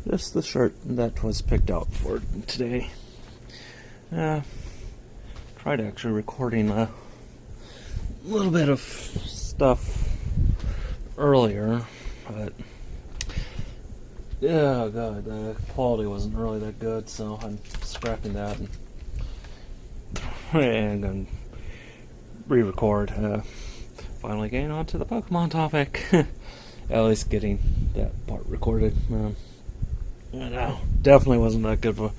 Just the shirt that was picked out for today. Tried actually recording a little bit of stuff earlier, but yeah, God, the quality wasn't really that good, so I'm scrapping that and gonna re-record. Finally getting on to the Pokemon topic. At least getting that part recorded. Definitely wasn't that good of a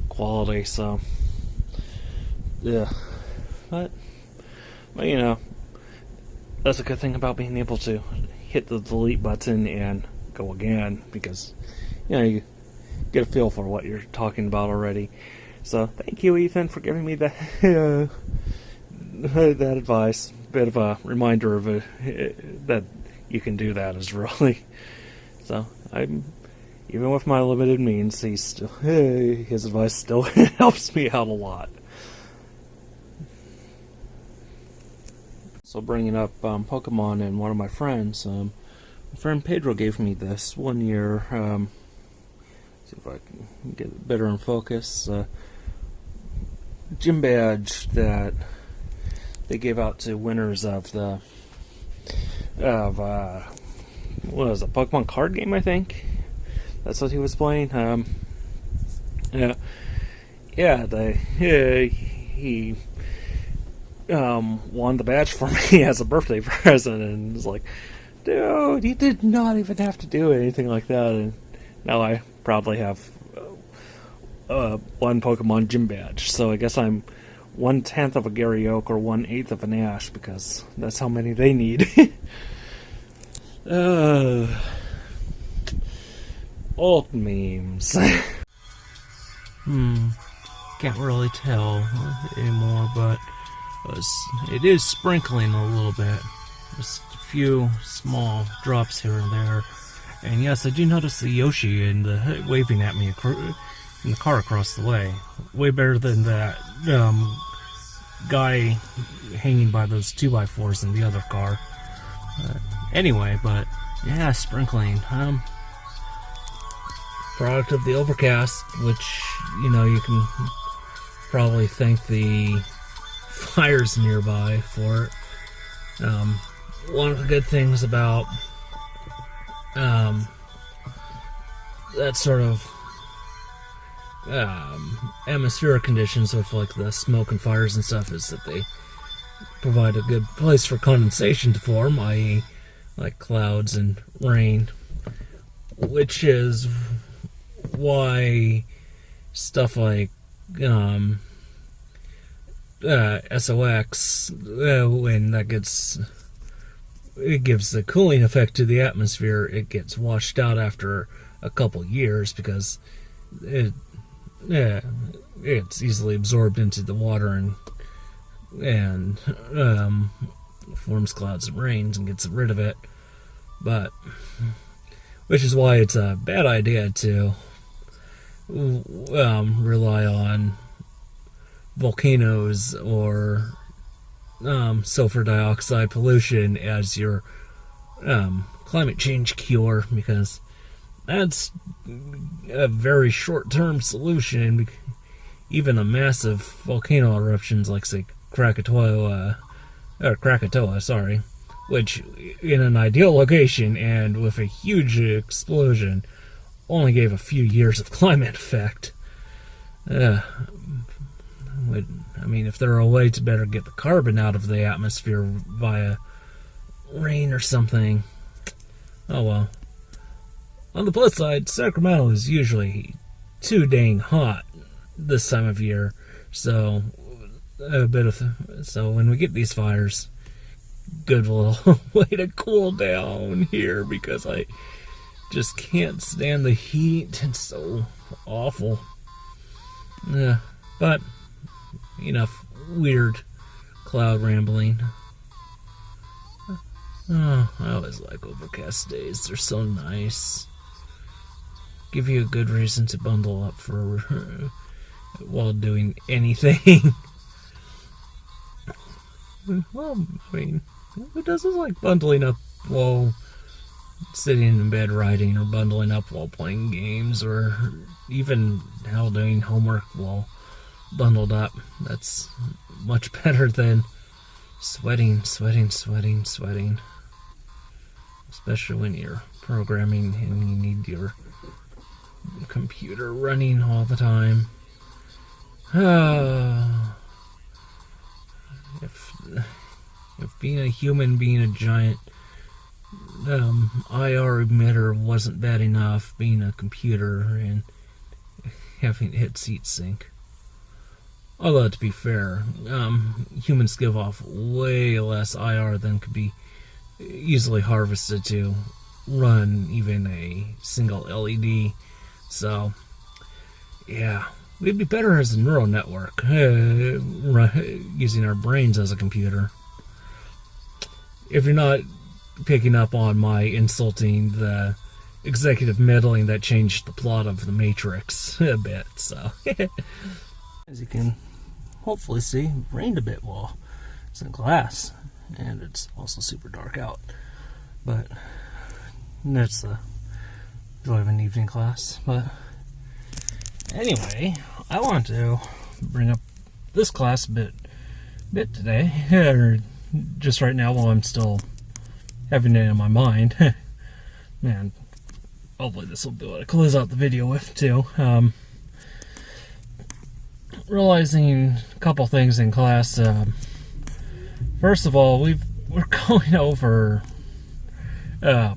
quality, so yeah. But you know, that's a good thing about being able to hit the delete button and go again, because you get a feel for what you're talking about already. So thank you, Ethan, for giving me that that advice. Bit of a reminder of that you can do that is really. So I'm, even with my limited means, his advice still helps me out a lot. So bringing up Pokemon and one of my friends, my friend Pedro gave me this 1 year. See if I can get it better in focus. Gym badge that they gave out to winners of what was it, Pokemon card game, I think. That's what he was playing. He won the badge for me as a birthday present, and was like, dude, you did not even have to do anything like that. And now I probably have one Pokemon gym badge, so I guess I'm 1/10 of a Gary Oak or 1/8 of an Ash, because that's how many they need. Old memes. Can't really tell anymore, but it is sprinkling a little bit. Just a few small drops here and there. And yes, I do notice the Yoshi waving at me in the car across the way. Way better than that guy hanging by those 2x4s in the other car. Anyway, but yeah, sprinkling. Product of the overcast, which, you can probably thank the fires nearby for it. One of the good things about that sort of atmospheric conditions with like the smoke and fires and stuff is that they provide a good place for condensation to form, i.e. like clouds and rain, which is why stuff like SOX, when it gives the cooling effect to the atmosphere, it gets washed out after a couple years, because it's easily absorbed into the water and forms clouds and rains and gets rid of it. But which is why it's a bad idea to rely on volcanoes or sulfur dioxide pollution as your climate change cure, because that's a very short-term solution. Even a massive volcano eruptions like, say, Krakatoa, which in an ideal location and with a huge explosion only gave a few years of climate effect. If there are ways to better get the carbon out of the atmosphere via rain or something, oh well. On the plus side, Sacramento is usually too dang hot this time of year, so when we get these fires, good little way to cool down here, because I just can't stand the heat. It's so awful. Yeah, but enough weird cloud rambling. Oh, I always like overcast days. They're so nice. Give you a good reason to bundle up for while doing anything. Well, who doesn't like bundling up while sitting in bed writing or bundling up while playing games, or even how doing homework while bundled up. That's much better than sweating. Especially when you're programming and you need your computer running all the time. If being a human, being a giant IR emitter wasn't bad enough, being a computer and having it hit seat sync. Although, to be fair, humans give off way less IR than could be easily harvested to run even a single LED. So, yeah, we'd be better as a neural network, using our brains as a computer. If you're not picking up on my insulting the executive meddling that changed the plot of The Matrix a bit, so. As you can hopefully see, it rained a bit while it's in class, and it's also super dark out. But that's the joy of an evening class. But anyway, I want to bring up this class a bit today, or just right now while I'm still having it in my mind. Man, hopefully this will be what I close out the video with too. Realizing a couple things in class. First of all, we're going over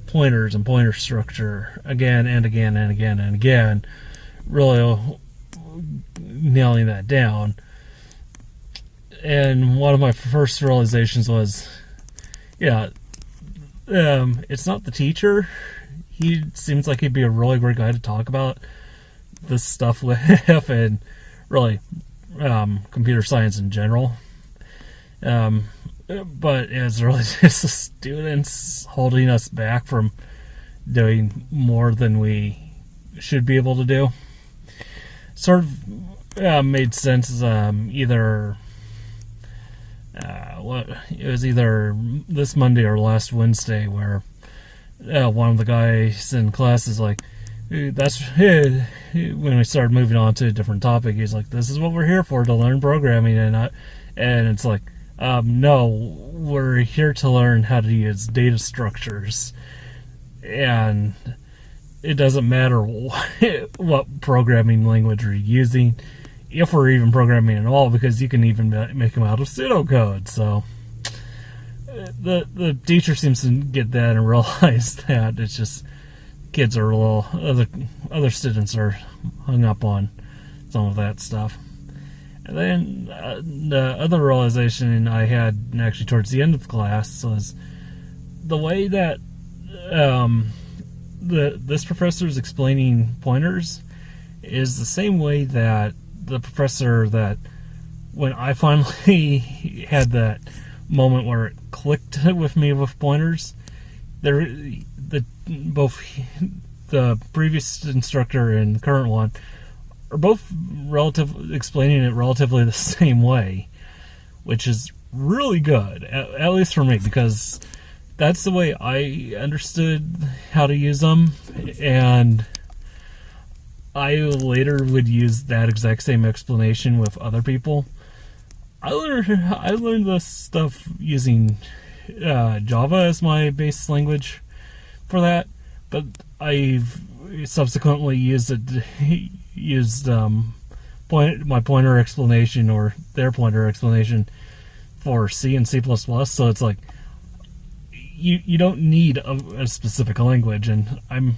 pointers and pointer structure again and again and again and again, really nailing that down. And one of my first realizations was, it's not the teacher. He seems like he'd be a really great guy to talk about this stuff with, and really computer science in general. But it's really just the students holding us back from doing more than we should be able to do. Sort of made sense as it was either this Monday or last Wednesday, where one of the guys in class is like, when we started moving on to a different topic, he's like, this is what we're here for, to learn programming. And it's like, no, we're here to learn how to use data structures. And it doesn't matter what programming language we're using, if we're even programming at all, because you can even make them out of pseudocode. So the teacher seems to get that and realize that it's just kids are other students are hung up on some of that stuff. And then the other realization I had actually towards the end of class was the way that this professor is explaining pointers is the same way that the professor that, when I finally had that moment where it clicked with me with pointers, both the previous instructor and the current one are both explaining it relatively the same way, which is really good, at least for me, because that's the way I understood how to use them, and I later would use that exact same explanation with other people. I learned this stuff using Java as my base language for that, but I've subsequently used my pointer explanation or their pointer explanation for C and C++. So it's like you don't need a specific language, and I'm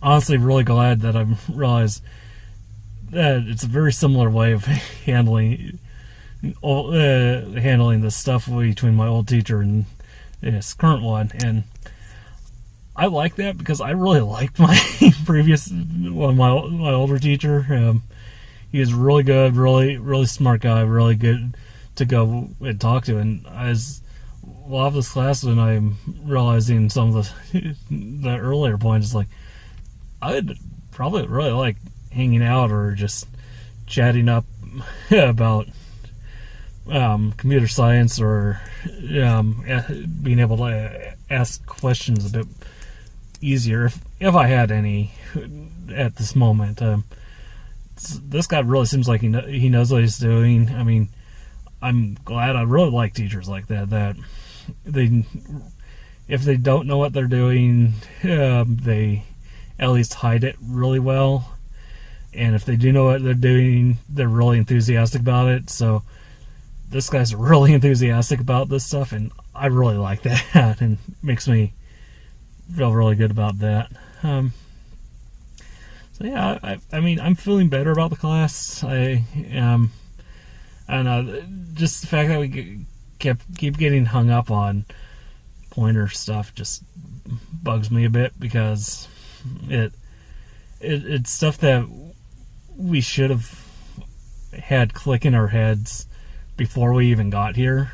honestly really glad that I've realized that it's a very similar way of handling this stuff between my old teacher and this current one. And I like that because I really liked my my older teacher. He was really good, really smart guy, really good to go and talk to. And as a lot of this class, when I'm realizing some of the earlier points, it's like I would probably really like hanging out or just chatting up about computer science, or being able to ask questions a bit easier if I had any at this moment. This guy really seems like he knows what he's doing. I mean, I'm glad. I really like teachers like that. That if they don't know what they're doing, they at least hide it really well. And if they do know what they're doing, they're really enthusiastic about it. So this guy's really enthusiastic about this stuff, and I really like that, and makes me feel really good about that. So yeah, I mean, I'm feeling better about the class. I don't know, just the fact that we keep getting hung up on pointer stuff just bugs me a bit, because it's stuff that we should have had click in our heads before we even got here.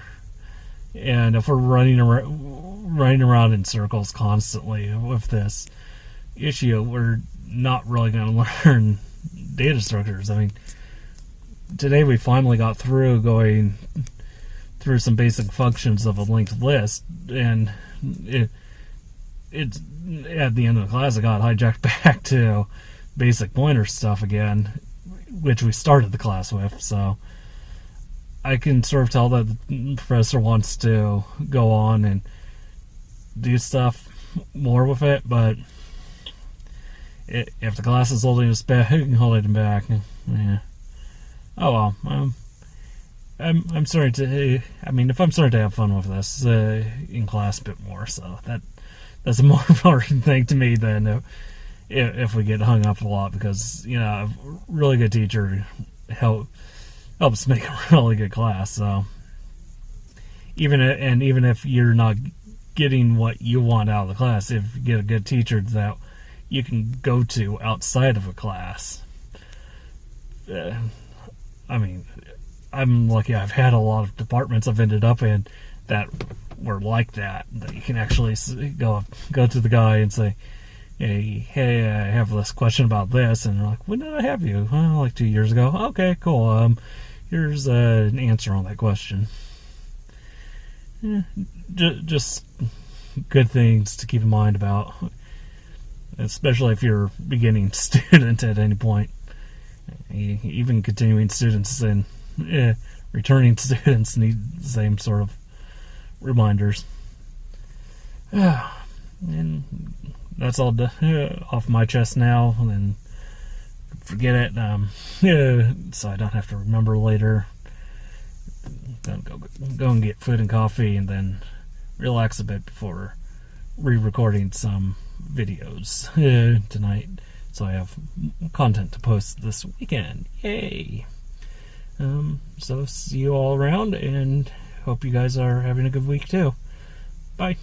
And if we're running around in circles constantly with this issue, we're not really going to learn data structures. I mean, today we finally got through going through some basic functions of a linked list, and it's at the end of the class, I got hijacked back to basic pointer stuff again, which we started the class with. So I can sort of tell that the professor wants to go on and do stuff more with it, but if the class is holding us back, holding back, yeah. Oh well. I'm starting to. I mean, if I'm starting to have fun with this in class a bit more, so that's a more important thing to me than if we get hung up a lot, because a really good teacher helps make a really good class. So even if you're not getting what you want out of the class, if you get a good teacher that you can go to outside of a class, I mean, I'm lucky. I've had a lot of departments I've ended up in that were like that you can actually go to the guy and say, hey, I have this question about this, and they're like, when did I have you? Well, like 2 years ago. Okay, cool. Here's an answer on that question. Yeah, just good things to keep in mind about, especially if you're a beginning student at any point. Even continuing students and returning students need the same sort of reminders. And that's all off my chest now, and then forget it. So I don't have to remember later. Go and get food and coffee, and then relax a bit before re-recording some videos tonight, so I have content to post this weekend. Yay! So see you all around, and hope you guys are having a good week too. Bye.